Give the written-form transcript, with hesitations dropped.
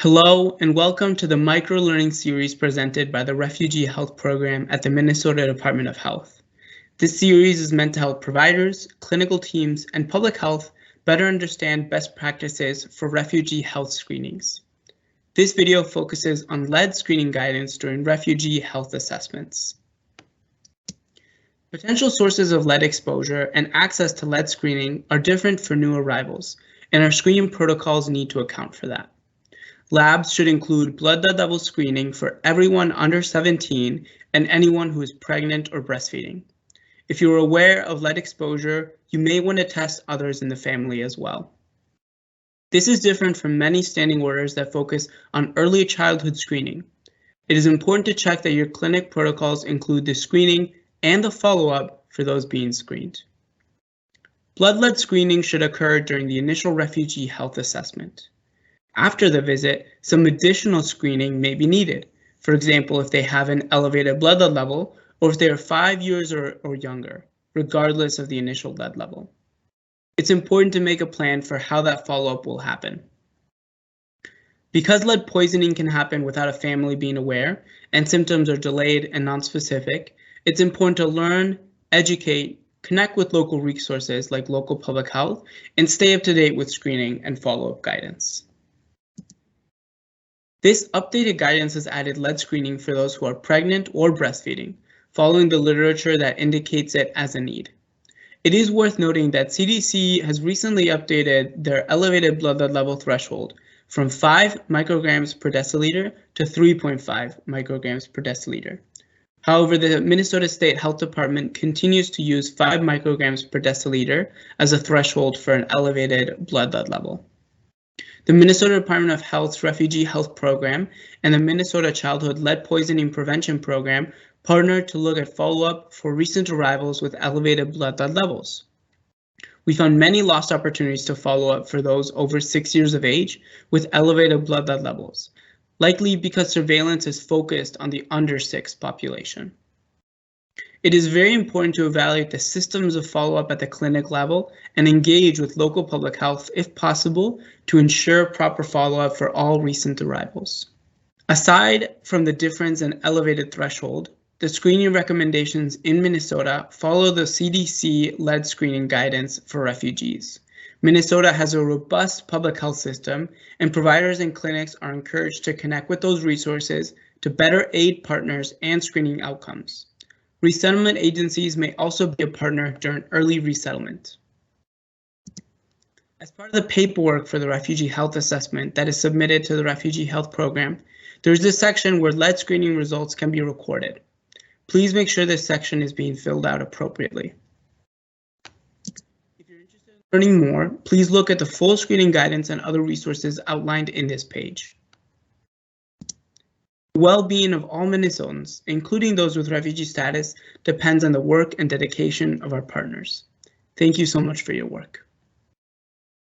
Hello and welcome to the Microlearning series presented by the Refugee Health Program at the Minnesota Department of Health. This series is meant to help providers, clinical teams, and public health better understand best practices for refugee health screenings. This video focuses on lead screening guidance during refugee health assessments. Potential sources of lead exposure and access to lead screening are different for new arrivals, and our screening protocols need to account for that. Labs should include blood lead level screening for everyone under 17 and anyone who is pregnant or breastfeeding. If you are aware of lead exposure, you may want to test others in the family as well. This is different from many standing orders that focus on early childhood screening. It is important to check that your clinic protocols include the screening and the follow-up for those being screened. Blood lead screening should occur during the initial refugee health assessment. After the visit, some additional screening may be needed. For example, if they have an elevated blood lead level or if they are 5 years or younger, regardless of the initial lead level. It's important to make a plan for how that follow-up will happen. Because lead poisoning can happen without a family being aware and symptoms are delayed and nonspecific, it's important to learn, educate, connect with local resources like local public health, and stay up to date with screening and follow-up guidance. This updated guidance has added lead screening for those who are pregnant or breastfeeding, following the literature that indicates it as a need. It is worth noting that CDC has recently updated their elevated blood lead level threshold from 5 micrograms per deciliter to 3.5 micrograms per deciliter. However, the Minnesota State Health Department continues to use 5 micrograms per deciliter as a threshold for an elevated blood lead level. The Minnesota Department of Health's Refugee Health Program and the Minnesota Childhood Lead Poisoning Prevention Program partnered to look at follow-up for recent arrivals with elevated blood lead levels. We found many lost opportunities to follow up for those over 6 years of age with elevated blood lead levels, likely because surveillance is focused on the under 6 population. It is very important to evaluate the systems of follow-up at the clinic level and engage with local public health if possible to ensure proper follow-up for all recent arrivals. Aside from the difference in elevated threshold, the screening recommendations in Minnesota follow the CDC lead screening guidance for refugees. Minnesota has a robust public health system, and providers and clinics are encouraged to connect with those resources to better aid partners and screening outcomes. Resettlement agencies may also be a partner during early resettlement. As part of the paperwork for the refugee health assessment that is submitted to the Refugee Health Program, there's this section where lead screening results can be recorded. Please make sure this section is being filled out appropriately. If you're interested in learning more, please look at the full screening guidance and other resources outlined in this page. The well-being of all Minnesotans, including those with refugee status, depends on the work and dedication of our partners. Thank you so much for your work.